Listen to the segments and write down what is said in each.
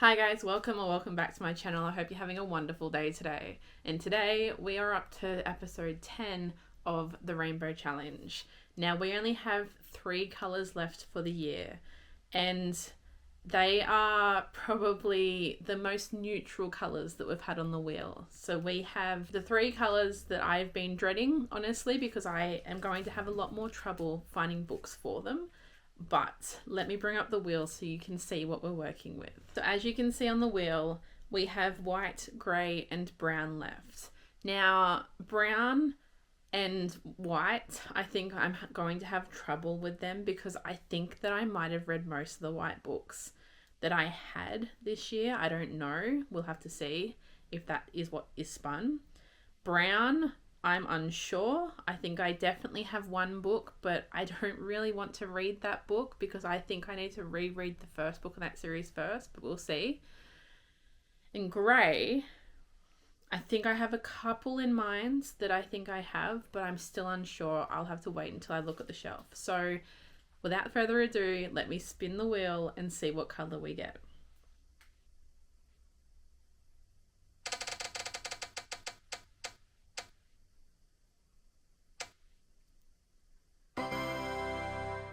Hi guys, welcome back to my channel. I hope you're having a wonderful day today. And today we are up to episode 10 of the Rainbow Challenge. Now we only have 3 colours left for the year, and they are probably the most neutral colours that we've had on the wheel. So we have the 3 colours that I've been dreading, honestly, because I am going to have a lot more trouble finding books for them. But let me bring up the wheel so you can see what we're working with. So as you can see on the wheel, we have white, grey and brown left. Now, brown and white, I think I'm going to have trouble with them because I think that I might have read most of the white books that I had this year. I don't know. We'll have to see if that is what is spun. Brown, I'm unsure. I think I definitely have one book, but I don't really want to read that book because I think I need to reread the first book in that series first, but we'll see. In grey, I think I have a couple in mind that I think I have, but I'm still unsure. I'll have to wait until I look at the shelf. So without further ado, let me spin the wheel and see what colour we get.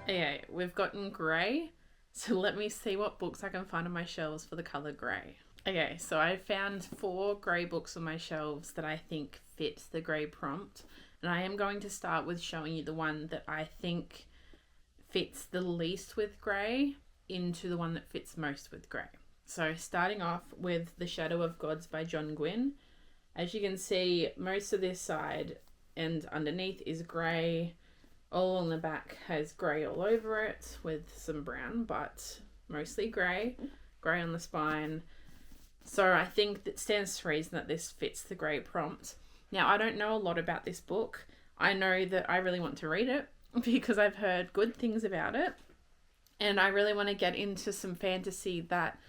Okay, we've gotten grey. So let me see what books I can find on my shelves for the colour grey. Okay, so I found 4 grey books on my shelves that I think fit the grey prompt. And I am going to start with showing you the one that I think fits the least with grey into the one that fits most with grey. So starting off with The Shadow of Gods by John Gwynne. As you can see, most of this side and underneath is grey. All on the back has grey all over it with some brown, but mostly grey. Grey on the spine. So I think that stands to reason that this fits the grey prompt. Now, I don't know a lot about this book. I know that I really want to read it because I've heard good things about it. And I really want to get into some fantasy that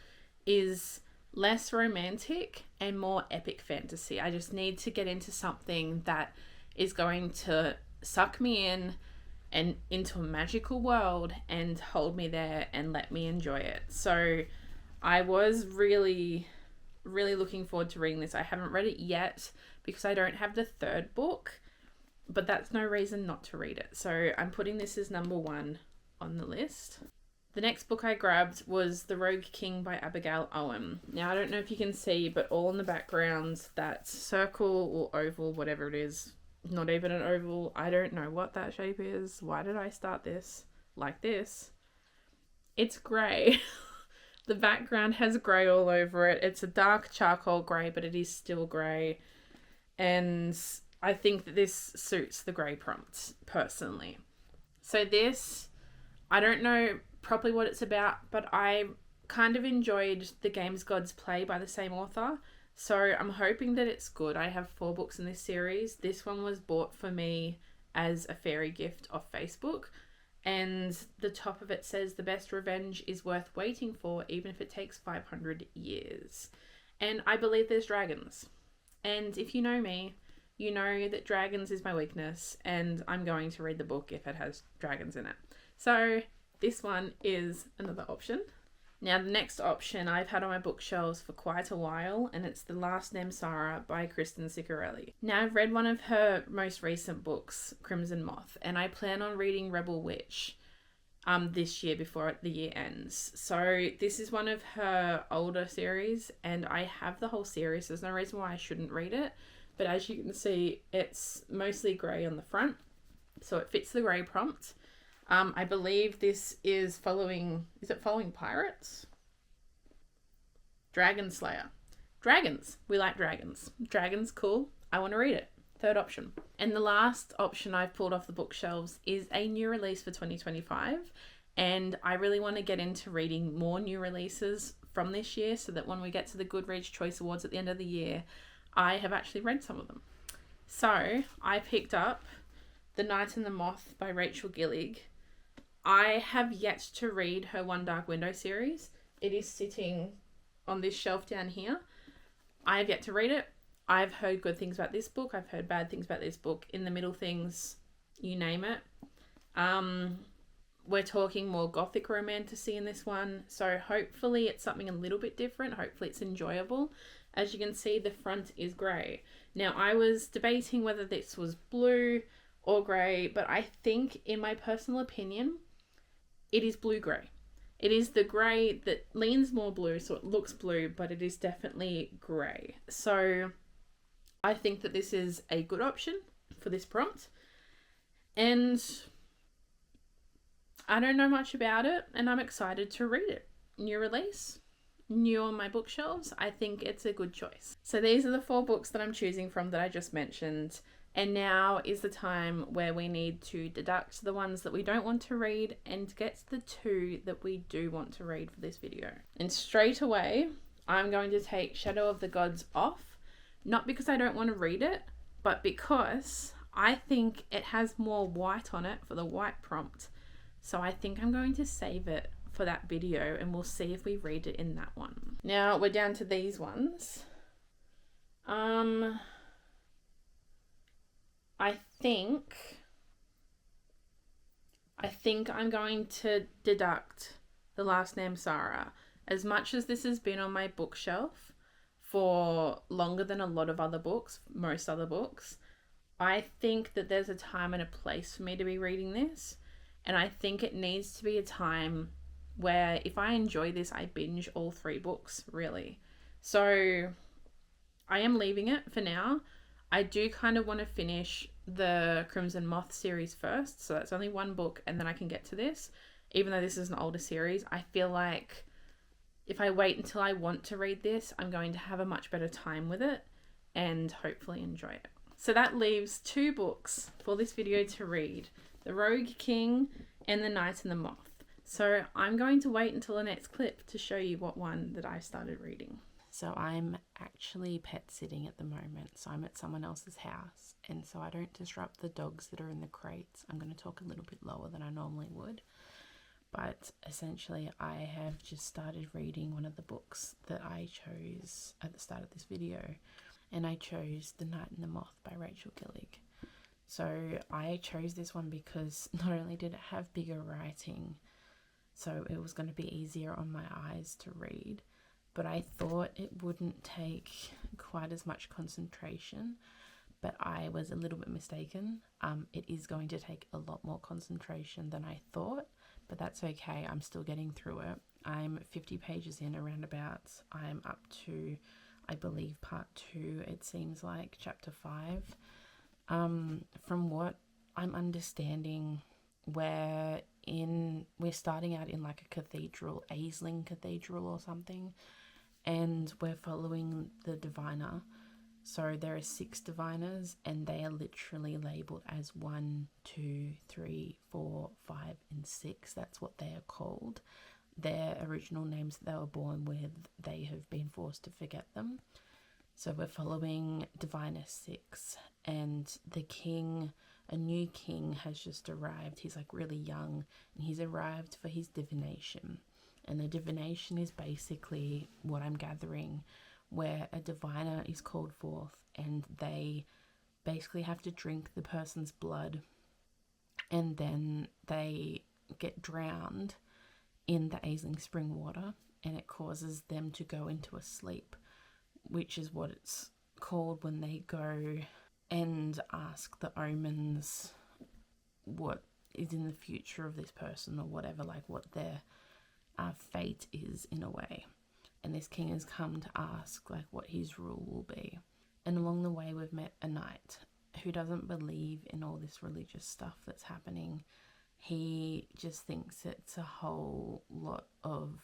is less romantic and more epic fantasy. I just need to get into something that is going to suck me in and into a magical world and hold me there and let me enjoy it. So I was really looking forward to reading this. I haven't read it yet because I don't have the 3rd book, but that's no reason not to read it. So I'm putting this as number 1 on the list. The next book I grabbed was The Rogue King by Abigail Owen. Now, I don't know if you can see, but all in the background, that circle or oval, whatever it is, not even an oval. I don't know what that shape is. Why did I start this like this? It's grey. The background has grey all over it. It's a dark charcoal grey, but it is still grey. And I think that this suits the grey prompt, personally. So this, I don't know properly what it's about, but I kind of enjoyed The Games Gods Play by the same author. So I'm hoping that it's good. I have 4 books in this series. This one was bought for me as a fairy gift off Facebook. And the top of it says, the best revenge is worth waiting for, even if it takes 500 years. And I believe there's dragons. And if you know me, you know that dragons is my weakness. And I'm going to read the book if it has dragons in it. So this one is another option. Now, the next option I've had on my bookshelves for quite a while, and it's The Last Named Sarah by Kristen Ciccarelli. Now, I've read one of her most recent books, Crimson Moth, and I plan on reading Rebel Witch this year before the year ends. So this is one of her older series, and I have the whole series. There's no reason why I shouldn't read it, but as you can see, it's mostly grey on the front, so it fits the grey prompt. I believe this is following pirates? Dragon Slayer. Dragons. We like dragons. Dragons, cool. I want to read it. 3rd option. And the last option I've pulled off the bookshelves is a new release for 2025. And I really want to get into reading more new releases from this year so that when we get to the Goodreads Choice Awards at the end of the year, I have actually read some of them. So I picked up The Night and the Moth by Rachel Gillig. I have yet to read her One Dark Window series. It is sitting on this shelf down here. I have yet to read it. I've heard good things about this book. I've heard bad things about this book. In the Middle things, you name it. We're talking more gothic romantasy in this one, so hopefully it's something a little bit different. Hopefully it's enjoyable. As you can see, the front is grey. Now, I was debating whether this was blue or grey, but I think, in my personal opinion, it is blue-grey. It is the grey that leans more blue, so it looks blue, but it is definitely grey. So I think that this is a good option for this prompt. And I don't know much about it, and I'm excited to read it. New release, new on my bookshelves. I think it's a good choice. So these are the 4 books that I'm choosing from that I just mentioned. And now is the time where we need to deduct the ones that we don't want to read and get the 2 that we do want to read for this video. And straight away, I'm going to take Shadow of the Gods off. Not because I don't want to read it, but because I think it has more white on it for the white prompt. So I think I'm going to save it for that video, and we'll see if we read it in that one. Now we're down to these ones. I think I'm going to deduct The Last Name Sarah. As much as this has been on my bookshelf for longer than a lot of other books, most other books, I think that there's a time and a place for me to be reading this. And I think it needs to be a time where if I enjoy this, I binge all 3 books, really. So I am leaving it for now. I do kind of want to finish the Crimson Moth series first. So that's only 1 book, and then I can get to this. Even though this is an older series, I feel like if I wait until I want to read this, I'm going to have a much better time with it and hopefully enjoy it. So that leaves 2 books for this video to read. The Rogue King and The Knight and the Moth. So I'm going to wait until the next clip to show you what one that I started reading. So I'm actually pet sitting at the moment. So I'm at someone else's house, and so I don't disrupt the dogs that are in the crates. I'm going to talk a little bit lower than I normally would. But essentially I have just started reading one of the books that I chose at the start of this video. And I chose The Knight and the Moth by Rachel Gillig. So I chose this one because not only did it have bigger writing, so it was going to be easier on my eyes to read, but I thought it wouldn't take quite as much concentration, but I was a little bit mistaken. It is going to take a lot more concentration than I thought, but that's okay. I'm still getting through it. I'm 50 pages in around about. I'm up to, I believe, part 2, it seems like, chapter 5. From what I'm understanding, we're starting out in like a cathedral, Aisling Cathedral or something, and we're following the diviner. So there are 6 diviners, and they are literally labeled as 1, 2, 3, 4, 5, and 6. That's what they are called. Their original names that they were born with, they have been forced to forget them. So we're following Diviner 6, and the king, a new king, has just arrived. He's like really young, and he's arrived for his divination. And the divination is basically what I'm gathering, where a diviner is called forth, and they basically have to drink the person's blood, and then they get drowned in the Aisling spring water, and it causes them to go into a sleep, which is what it's called when they go and ask the omens what is in the future of this person, or whatever, like what their fate is in a way. And this king has come to ask like what his rule will be. And along the way we've met a knight who doesn't believe in all this religious stuff that's happening. He just thinks it's a whole lot of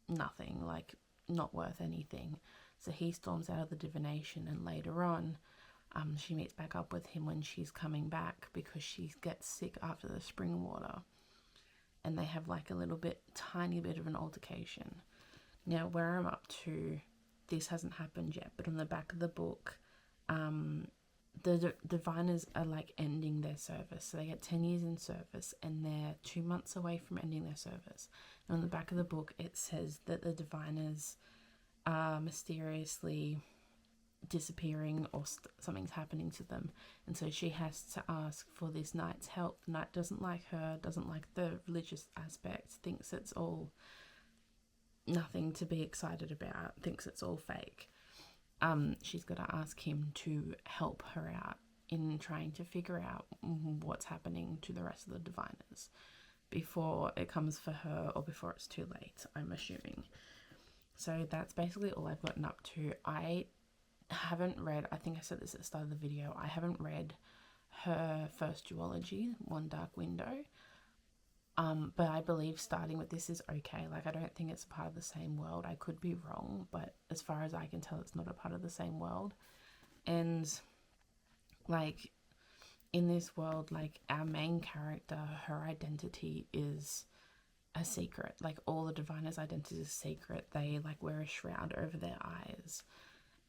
nothing, like not worth anything. So he storms out of the divination, and later on she meets back up with him when she's coming back because she gets sick after the spring water, and they have like a little bit, tiny bit of an altercation. Now where I'm up to, this hasn't happened yet, but on the back of the book, the diviners are like ending their service. So they get 10 years in service, and they're 2 months away from ending their service. And on the back of the book it says that the diviners mysteriously disappearing or something's happening to them. And so she has to ask for this knight's help. The knight doesn't like her, doesn't like the religious aspect, thinks it's all nothing to be excited about, thinks it's all fake. She's got to ask him to help her out in trying to figure out what's happening to the rest of the diviners before it comes for her or before it's too late, I'm assuming. So that's basically all I've gotten up to. I haven't read, I think I said this at the start of the video, I haven't read her first duology, One Dark Window. But I believe starting with this is okay. Like, I don't think it's a part of the same world. I could be wrong, but as far as I can tell, it's not a part of the same world. And, like, in this world, like, our main character, her identity is a secret. Like, all the diviners' identity is secret. They, like, wear a shroud over their eyes.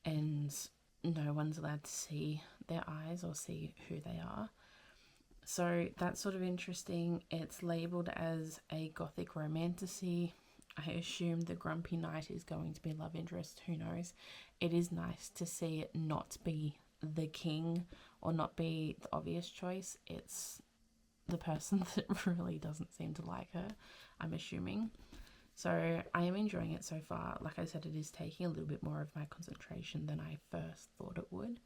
And no one's allowed to see their eyes or see who they are. So that's sort of interesting. It's labelled as a gothic romantasy. I assume the grumpy knight is going to be love interest. Who knows? It is nice to see it not be the king or not be the obvious choice. It's the person that really doesn't seem to like her, I'm assuming. So I am enjoying it so far. Like I said, it is taking a little bit more of my concentration than I first thought it would.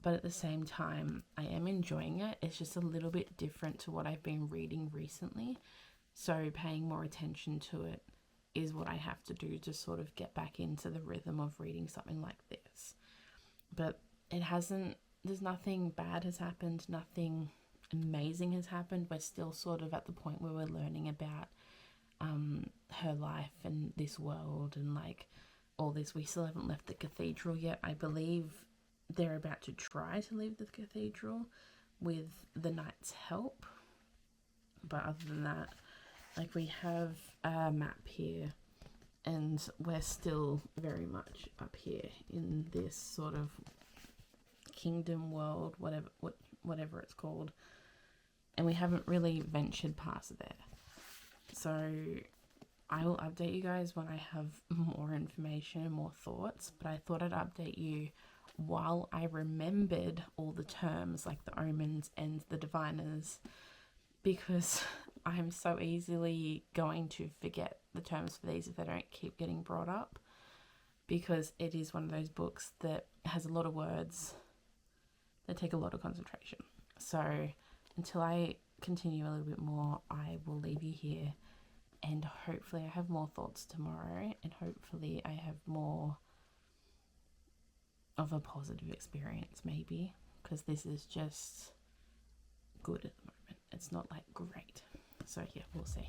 But at the same time, I am enjoying it. It's just a little bit different to what I've been reading recently. So paying more attention to it is what I have to do to sort of get back into the rhythm of reading something like this. But there's nothing bad has happened, nothing amazing has happened. We're still sort of at the point where we're learning about her life and this world and like all this. We still haven't left the cathedral yet. I believe they're about to try to leave the cathedral with the knight's help. But other than that, like, we have a map here and we're still very much up here in this sort of kingdom world, whatever it's called. And we haven't really ventured past there. So I will update you guys when I have more information and more thoughts. But I thought I'd update you while I remembered all the terms, like the omens and the diviners, because I'm so easily going to forget the terms for these if they don't keep getting brought up, because it is one of those books that has a lot of words that take a lot of concentration. So until I continue a little bit more, I will leave you here, and hopefully I have more thoughts tomorrow, and hopefully I have more of a positive experience, maybe, because this is just good at the moment. It's not like great. So yeah, we'll see.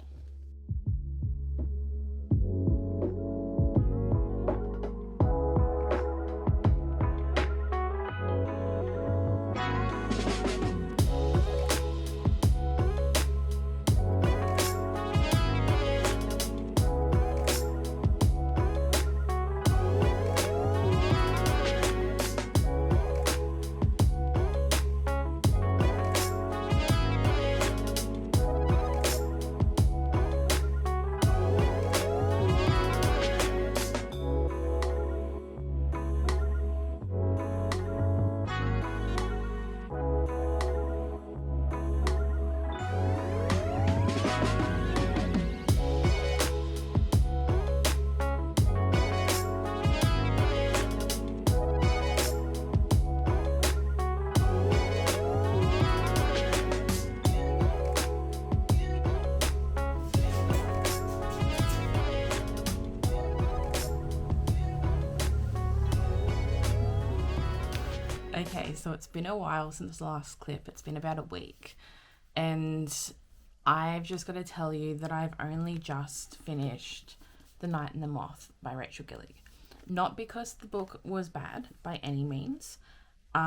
Okay, so it's been a while since the last clip. It's been about a week. And I've just got to tell you that I've only just finished The Night and the Moth by Rachel Gillig. Not because the book was bad by any means,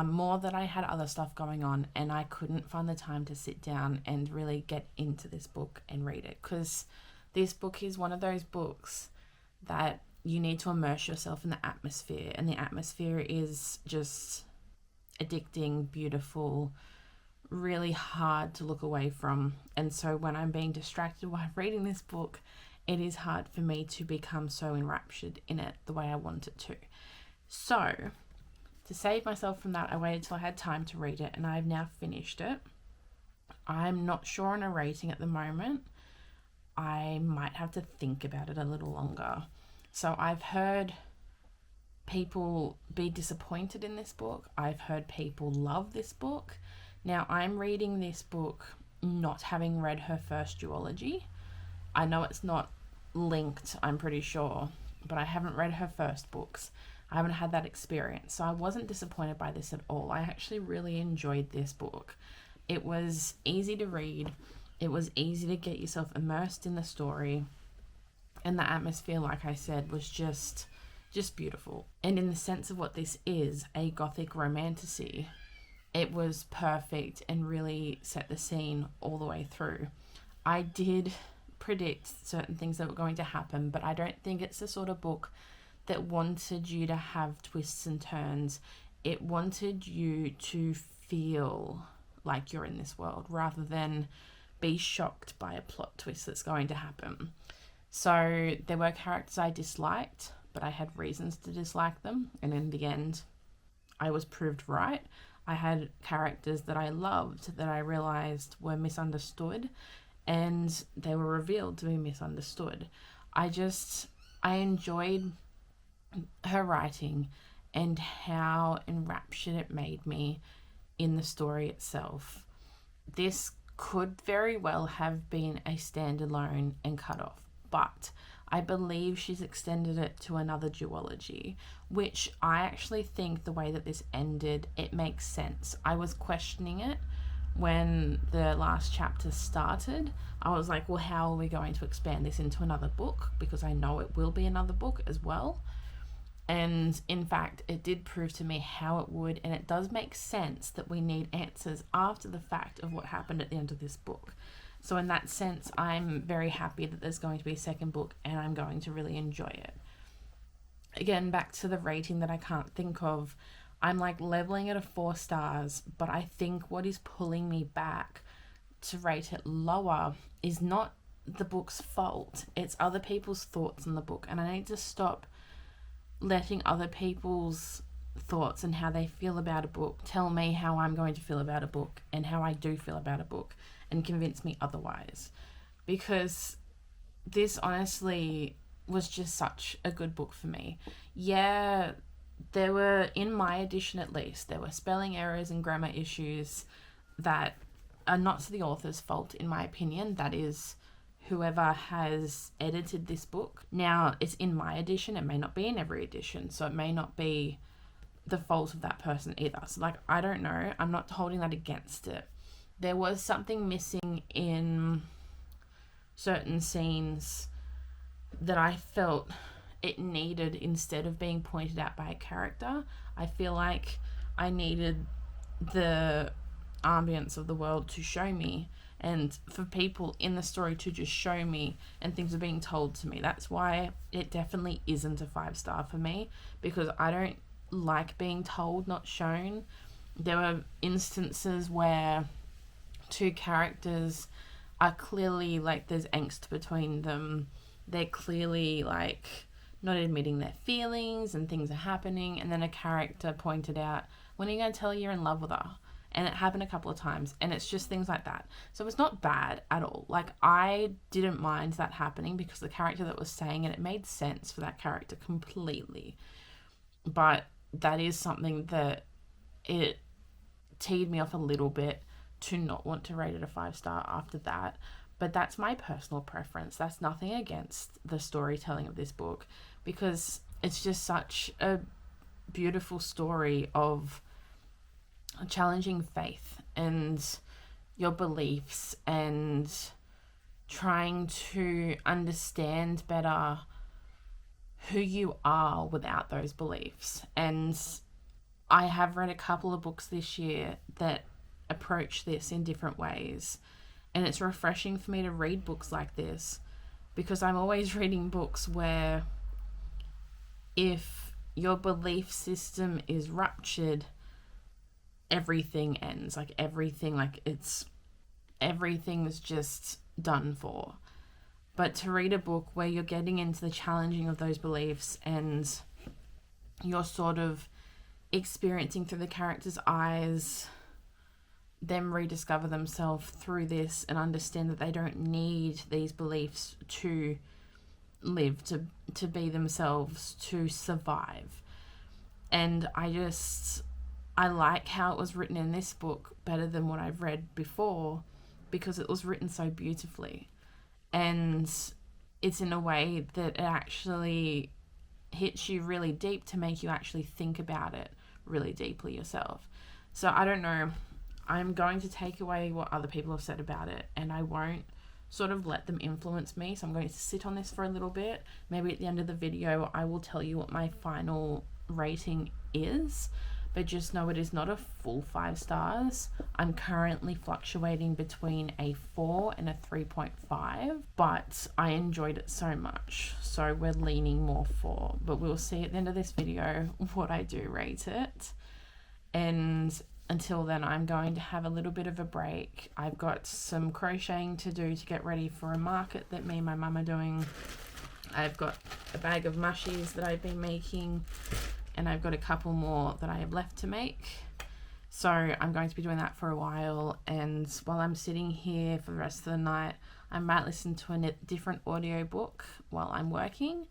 more that I had other stuff going on and I couldn't find the time to sit down and really get into this book and read it, because this book is one of those books that you need to immerse yourself in the atmosphere, and the atmosphere is just addicting, beautiful, really hard to look away from. And so when I'm being distracted while reading this book, it is hard for me to become so enraptured in it the way I want it to. So To save myself from that, I waited till I had time to read it, and I've now finished it. I'm not sure on a rating at the moment. I might have to think about it a little longer. So I've heard people be disappointed in this book. I've heard people love this book. Now, I'm reading this book not having read her first duology. I know it's not linked, I'm pretty sure, but I haven't read her first books. I haven't had that experience. So I wasn't disappointed by this at all. I actually really enjoyed this book. It was easy to read. It was easy to get yourself immersed in the story. And the atmosphere, like I said, was just beautiful. And in the sense of what this is, a gothic romantasy, it was perfect and really set the scene all the way through. I did predict certain things that were going to happen, but I don't think it's the sort of book that wanted you to have twists and turns. It wanted you to feel like you're in this world rather than be shocked by a plot twist that's going to happen. So there were characters I disliked, but I had reasons to dislike them, and in the end I was proved right. I had characters that I loved that I realized were misunderstood, and they were revealed to be misunderstood. I enjoyed her writing and how enraptured it made me in the story itself. This could very well have been a standalone and cut off, but I believe she's extended it to another duology, which I actually think the way that this ended, it makes sense. I was questioning it when the last chapter started. I was like, well, how are we going to expand this into another book? Because I know it will be another book as well. And in fact, it did prove to me how it would, and it does make sense that we need answers after the fact of what happened at the end of this book. So in that sense, I'm very happy that there's going to be a second book, and I'm going to really enjoy it. Again, back to the rating that I can't think of, I'm like leveling it at 4 stars, but I think what is pulling me back to rate it lower is not the book's fault. It's other people's thoughts on the book, and I need to stop letting other people's thoughts and how they feel about a book tell me how I'm going to feel about a book and how I do feel about a book and convince me otherwise. Because this honestly was just such a good book for me. Yeah, there were, in my edition at least, there were spelling errors and grammar issues that are not to the author's fault, in my opinion. That is whoever has edited this book. Now, it's in my edition, it may not be in every edition, so it may not be the fault of that person either. So, like, I don't know, I'm not holding that against it. There was something missing in certain scenes that I felt it needed instead of being pointed out by a character. I feel like I needed the ambience of the world to show me, and for people in the story to just show me, and things are being told to me. That's why it definitely isn't a 5-star for me, because I don't like being told, not shown. There were instances where 2 characters are clearly like there's angst between them. They're clearly like not admitting their feelings and things are happening, and then a character pointed out, when are you going to tell her you're in love with her? And it happened a couple of times, and it's just things like that. So it's not bad at all. Like, I didn't mind that happening because the character that was saying it made sense for that character completely. But that is something that it teed me off a little bit to not want to rate it a 5-star after that. But that's my personal preference. That's nothing against the storytelling of this book, because it's just such a beautiful story of challenging faith and your beliefs and trying to understand better who you are without those beliefs. And I have read a couple of books this year that approach this in different ways, and it's refreshing for me to read books like this, because I'm always reading books where if your belief system is ruptured, everything ends. Everything's just done for. But to read a book where you're getting into the challenging of those beliefs and you're sort of experiencing through the characters' eyes, them rediscover themselves through this and understand that they don't need these beliefs to live, to be themselves, to survive. And I like how it was written in this book better than what I've read before, because it was written so beautifully. And it's in a way that it actually hits you really deep to make you actually think about it really deeply yourself. So I don't know. I'm going to take away what other people have said about it, and I won't sort of let them influence me. So I'm going to sit on this for a little bit. Maybe at the end of the video, I will tell you what my final rating is, but just know it is not a full 5 stars. I'm currently fluctuating between a 4 and a 3.5, but I enjoyed it so much, so we're leaning more 4. But we'll see at the end of this video what I do rate it. And until then, I'm going to have a little bit of a break. I've got some crocheting to do to get ready for a market that me and my mum are doing. I've got a bag of mushies that I've been making, and I've got a couple more that I have left to make. So I'm going to be doing that for a while, and while I'm sitting here for the rest of the night, I might listen to a different audiobook while I'm working,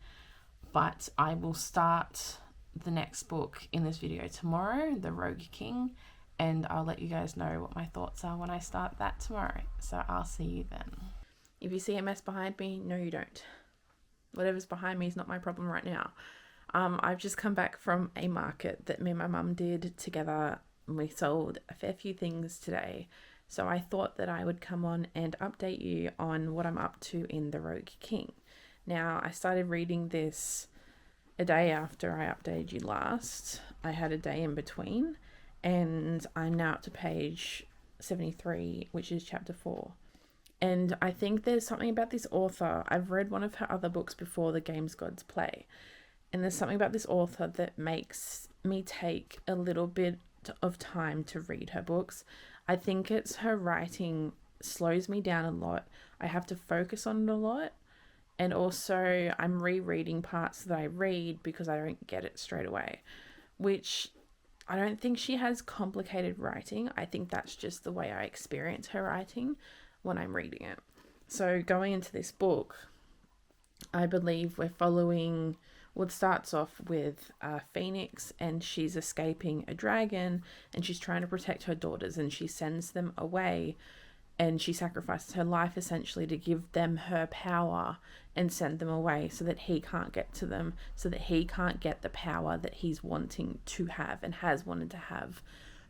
but I will start the next book in this video tomorrow, The Rogue King, and I'll let you guys know what my thoughts are when I start that tomorrow. So I'll see you then. If you see a mess behind me, no you don't. Whatever's behind me is not my problem right now. I've just come back from a market that me and my mum did together, and we sold a fair few things today. So I thought that I would come on and update you on what I'm up to in The Rogue King. Now, I started reading this a day after I updated you last. I had a day in between, and I'm now up to page 73, which is chapter 4. And I think there's something about this author. I've read one of her other books before, The Games Gods Play. And there's something about this author that makes me take a little bit of time to read her books. I think it's her writing slows me down a lot. I have to focus on it a lot. And also I'm rereading parts that I read because I don't get it straight away, which I don't think she has complicated writing. I think that's just the way I experience her writing when I'm reading it. So going into this book, I believe we're following, well, it starts off with Phoenix, and she's escaping a dragon, and she's trying to protect her daughters, and she sends them away, and she sacrifices her life essentially to give them her power and send them away so that he can't get to them, so that he can't get the power that he's wanting to have and has wanted to have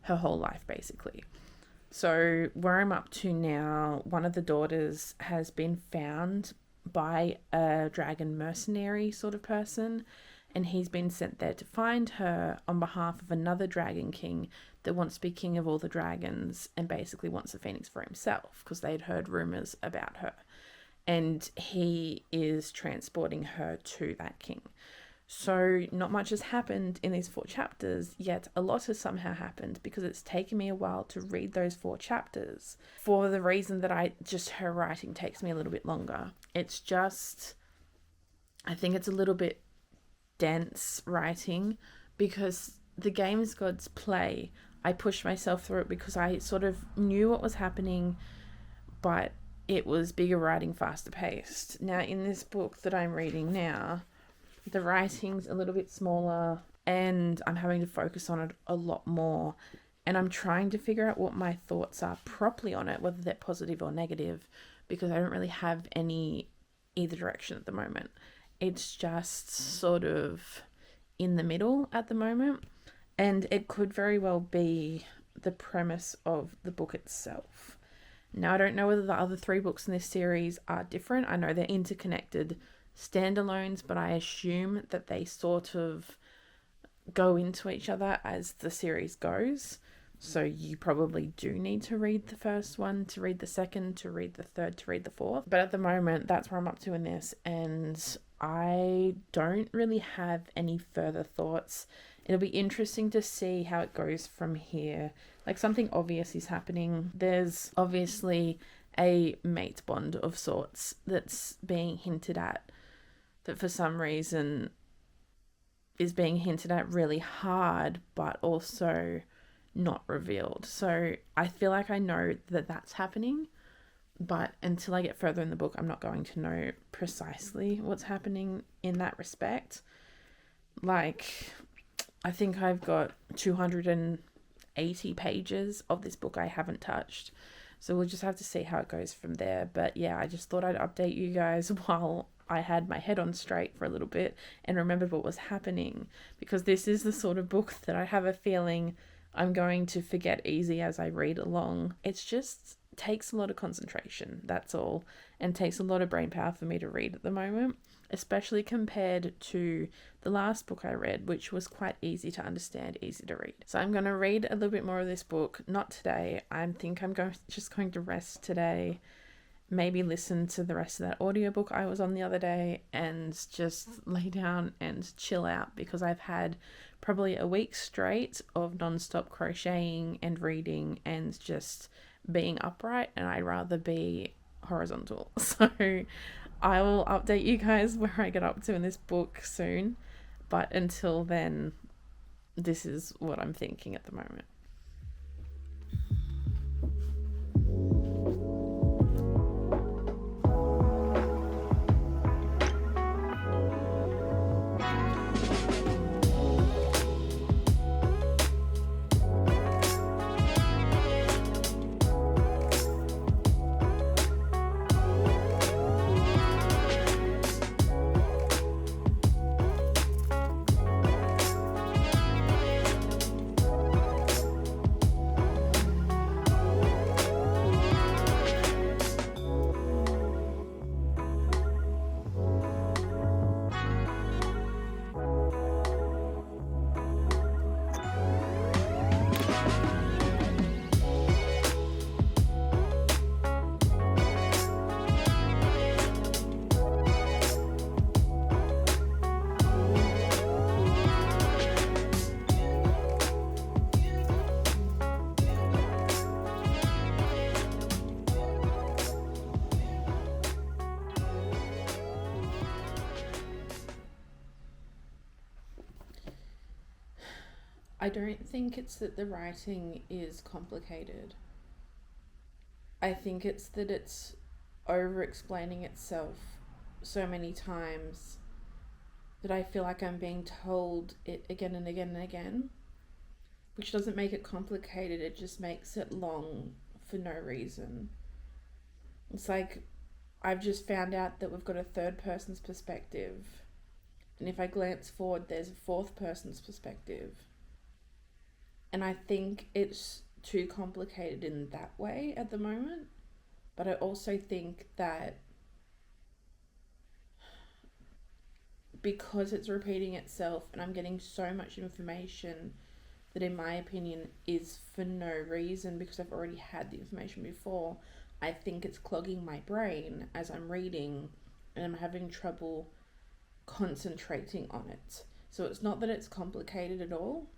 her whole life, basically. So where I'm up to now, one of the daughters has been found by a dragon mercenary sort of person, and he's been sent there to find her on behalf of another dragon king that wants to be king of all the dragons and basically wants a phoenix for himself because they'd heard rumors about her, and he is transporting her to that king. So not much has happened in these 4 chapters, yet a lot has somehow happened because it's taken me a while to read those 4 chapters for the reason that her writing takes me a little bit longer. It's just, I think it's a little bit dense writing because The Games Gods Play, I pushed myself through it because I sort of knew what was happening, but it was bigger writing, faster paced. Now in this book that I'm reading now, the writing's a little bit smaller and I'm having to focus on it a lot more. And I'm trying to figure out what my thoughts are properly on it, whether they're positive or negative, because I don't really have any either direction at the moment. It's just sort of in the middle at the moment. And it could very well be the premise of the book itself. Now, I don't know whether the other 3 books in this series are different. I know they're interconnected standalones, but I assume that they sort of go into each other as the series goes. So you probably do need to read the first one, to read the second, to read the third, to read the fourth. But at the moment, that's where I'm up to in this, and I don't really have any further thoughts. It'll be interesting to see how it goes from here. Like, something obvious is happening. There's obviously a mate bond of sorts that's being hinted at, that for some reason is being hinted at really hard, but also not revealed. So I feel like I know that that's happening, but until I get further in the book, I'm not going to know precisely what's happening in that respect. Like, I think I've got 280 pages of this book I haven't touched. So we'll just have to see how it goes from there. But yeah, I just thought I'd update you guys while I had my head on straight for a little bit and remembered what was happening. Because this is the sort of book that I have a feeling I'm going to forget easy as I read along. It's just takes a lot of concentration, that's all, and takes a lot of brain power for me to read at the moment, especially compared to the last book I read, which was quite easy to understand, easy to read. So I'm going to read a little bit more of this book, not today. I think I'm just going to rest today, maybe listen to the rest of that audiobook I was on the other day, and just lay down and chill out, because I've had probably a week straight of non-stop crocheting and reading and just being upright, and I'd rather be horizontal. So I will update you guys where I get up to in this book soon, but until then, this is what I'm thinking at the moment. I don't think it's that the writing is complicated. I think it's that it's over-explaining itself so many times that I feel like I'm being told it again and again and again, which doesn't make it complicated, it just makes it long for no reason. It's like, I've just found out that we've got a third person's perspective, and if I glance forward, there's a fourth person's perspective. And I think it's too complicated in that way at the moment. But I also think that because it's repeating itself and I'm getting so much information that in my opinion is for no reason, because I've already had the information before, I think it's clogging my brain as I'm reading and I'm having trouble concentrating on it. So it's not that it's complicated at all.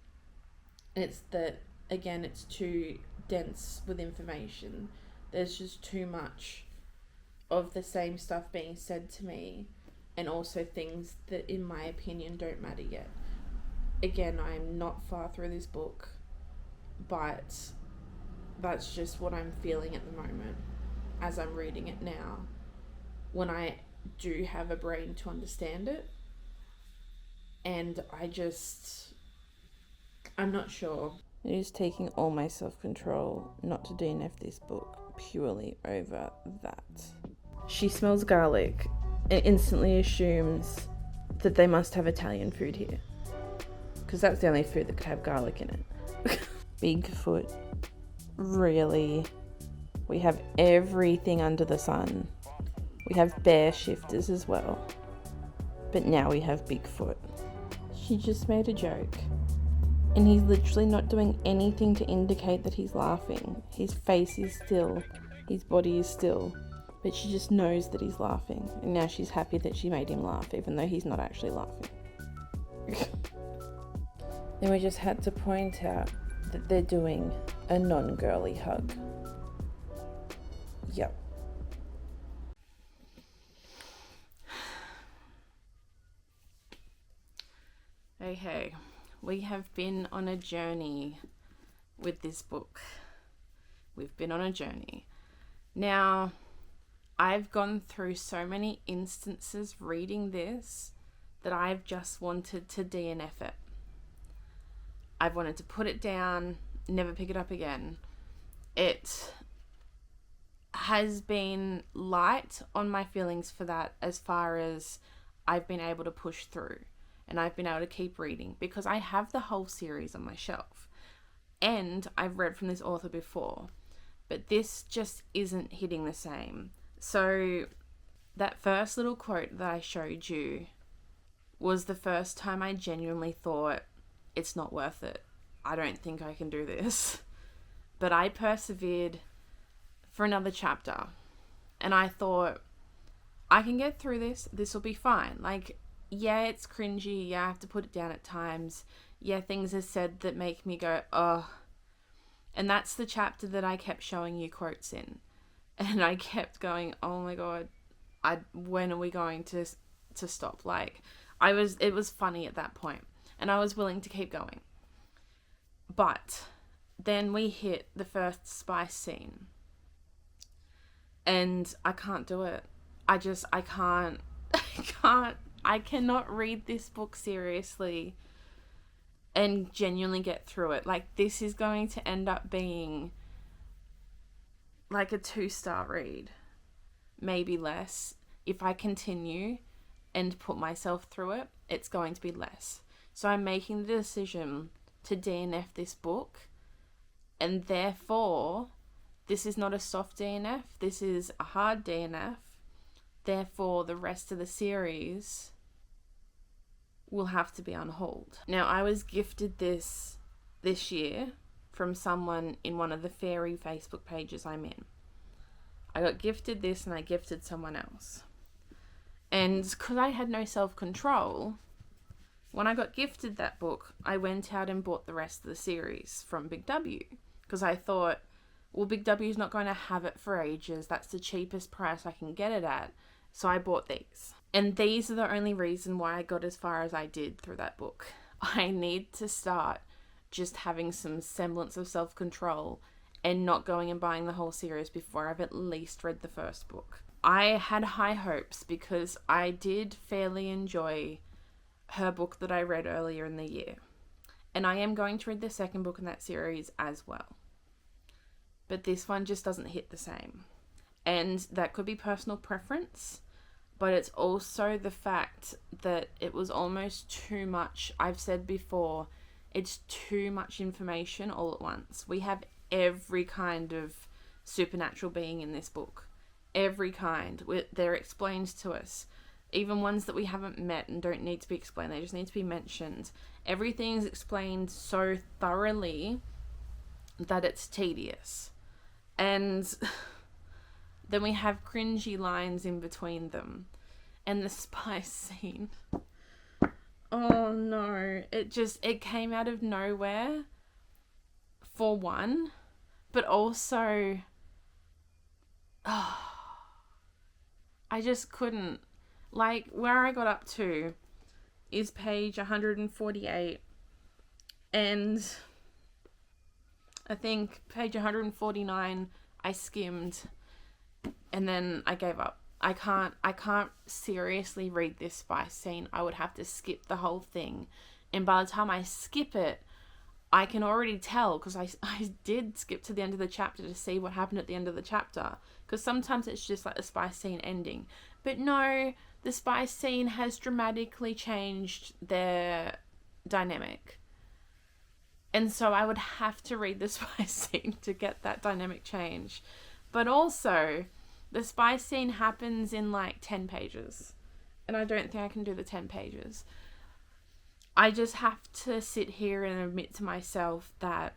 It's that, again, it's too dense with information. There's just too much of the same stuff being said to me, and also things that, in my opinion, don't matter yet. Again, I'm not far through this book, but that's just what I'm feeling at the moment as I'm reading it now, when I do have a brain to understand it. And I'm not sure. It is taking all my self-control not to DNF this book purely over that. She smells garlic and instantly assumes that they must have Italian food here, because that's the only food that could have garlic in it. Bigfoot. Really? We have everything under the sun. We have bear shifters as well. But now we have Bigfoot. She just made a joke. And he's literally not doing anything to indicate that he's laughing. His face is still, his body is still, but she just knows that he's laughing. And now she's happy that she made him laugh, even though he's not actually laughing. Then we just had to point out that they're doing a non-girly hug. Yep. I we have been on a journey with this book. We've been on a journey. Now, I've gone through so many instances reading this that I've just wanted to DNF it. I've wanted to put it down, never pick it up again. It has been light on my feelings for that as far as I've been able to push through and I've been able to keep reading because I have the whole series on my shelf and I've read from this author before, but this just isn't hitting the same. So that first little quote that I showed you was the first time I genuinely thought, it's not worth it. I don't think I can do this. But I persevered for another chapter. And I thought, I can get through this. This will be fine. Like, yeah, it's cringy. Yeah, I have to put it down at times. Yeah, things are said that make me go, oh. And that's the chapter that I kept showing you quotes in. And I kept going, oh my God, when are we going to stop? Like, it was funny at that point. And I was willing to keep going. But then we hit the first spice scene. And I can't do it. I cannot read this book seriously and genuinely get through it. Like, this is going to end up being like a 2-star read. Maybe less. If I continue and put myself through it, it's going to be less. So I'm making the decision to DNF this book, and therefore this is not a soft DNF, this is a hard DNF. Therefore the rest of the series will have to be on hold. Now, I was gifted this year from someone in one of the fairy Facebook pages I'm in. I got gifted this and I gifted someone else. And because I had no self-control, when I got gifted that book, I went out and bought the rest of the series from Big W. Because I thought, well, Big W's not going to have it for ages. That's the cheapest price I can get it at. So I bought these. And these are the only reason why I got as far as I did through that book. I need to start just having some semblance of self-control and not going and buying the whole series before I've at least read the first book. I had high hopes because I did fairly enjoy her book that I read earlier in the year. And I am going to read the second book in that series as well. But this one just doesn't hit the same. And that could be personal preference, but it's also the fact that it was almost too much. I've said before, it's too much information all at once. We have every kind of supernatural being in this book. Every kind. They're explained to us. Even ones that we haven't met and don't need to be explained. They just need to be mentioned. Everything is explained so thoroughly that it's tedious. And then we have cringy lines in between them. And the spice scene. Oh no. It came out of nowhere, for one. But also, I just couldn't. Like, where I got up to is page 148. And I think page 149 I skimmed. And then I gave up. I can't seriously read this spice scene. I would have to skip the whole thing. And by the time I skip it, I can already tell, because I did skip to the end of the chapter to see what happened at the end of the chapter. Because sometimes it's just like the spice scene ending. But no, the spice scene has dramatically changed their dynamic. And so I would have to read the spice scene to get that dynamic change. But also, the spice scene happens in like 10 pages. And I don't think I can do the 10 pages. I just have to sit here and admit to myself that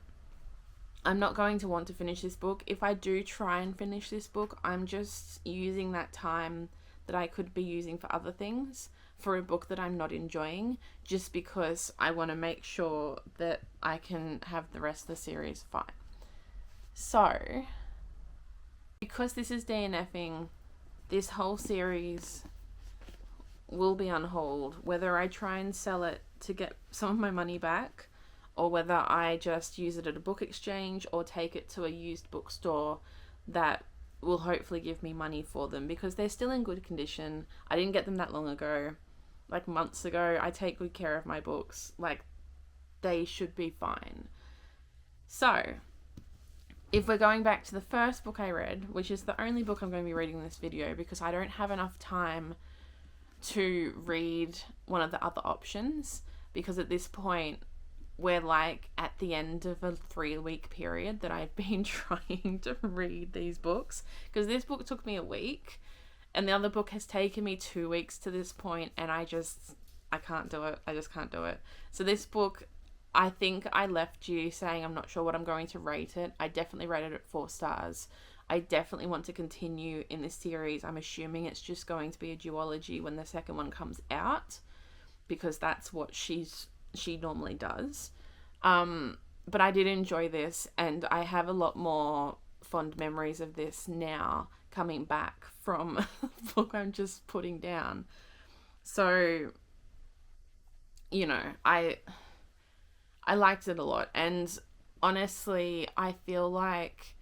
I'm not going to want to finish this book. If I do try and finish this book, I'm just using that time that I could be using for other things for a book that I'm not enjoying, just because I want to make sure that I can have the rest of the series fine. So, because this is DNFing, this whole series will be on hold. Whether I try and sell it to get some of my money back, or whether I just use it at a book exchange or take it to a used bookstore that will hopefully give me money for them, because they're still in good condition. I didn't get them that long ago, like months ago. I take good care of my books. Like, they should be fine. So, if we're going back to the first book I read, which is the only book I'm going to be reading in this video because I don't have enough time to read one of the other options, because at this point we're like at the end of a 3-week period that I've been trying to read these books, because this book took me a week and the other book has taken me 2 weeks to this point, and I can't do it. I just can't do it. So this book, I think I left you saying I'm not sure what I'm going to rate it. I definitely rated it 4 stars. I definitely want to continue in this series. I'm assuming it's just going to be a duology when the second one comes out, because that's what she normally does. But I did enjoy this, and I have a lot more fond memories of this now coming back from the book I'm just putting down. So, you know, I liked it a lot, and honestly, I feel like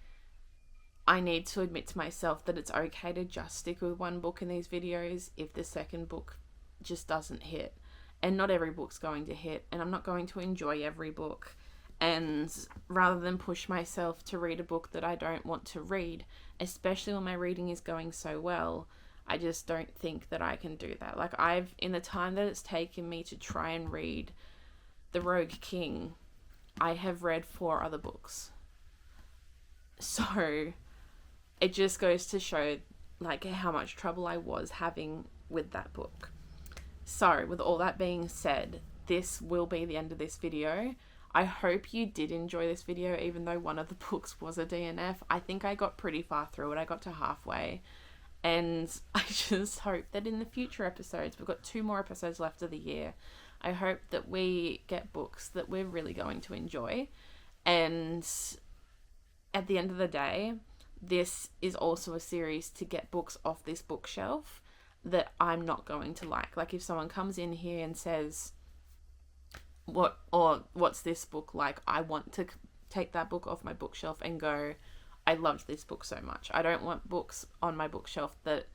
I need to admit to myself that it's okay to just stick with one book in these videos if the second book just doesn't hit. And not every book's going to hit, and I'm not going to enjoy every book. And rather than push myself to read a book that I don't want to read, especially when my reading is going so well, I just don't think that I can do that. Like, in the time that it's taken me to try and read The Rogue King, I have read 4 other books. So it just goes to show like how much trouble I was having with that book. So with all that being said, this will be the end of this video. I hope you did enjoy this video, even though one of the books was a DNF. I think I got pretty far through it. I got to halfway. And I just hope that in the future episodes, we've got 2 more episodes left of the year, I hope that we get books that we're really going to enjoy. And at the end of the day, this is also a series to get books off this bookshelf that I'm not going to like. Like, if someone comes in here and says, what's this book like? I want to take that book off my bookshelf and go, I loved this book so much. I don't want books on my bookshelf that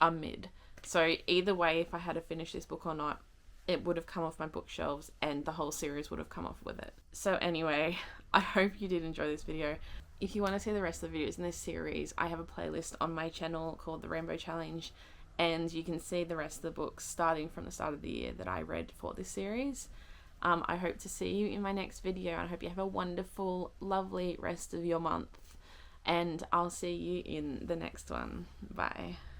are mid. So either way, if I had to finish this book or not, it would have come off my bookshelves and the whole series would have come off with it. So anyway, I hope you did enjoy this video. If you want to see the rest of the videos in this series, I have a playlist on my channel called The Rainbow Challenge, and you can see the rest of the books starting from the start of the year that I read for this series. I hope to see you in my next video, and I hope you have a wonderful, lovely rest of your month, and I'll see you in the next one. Bye.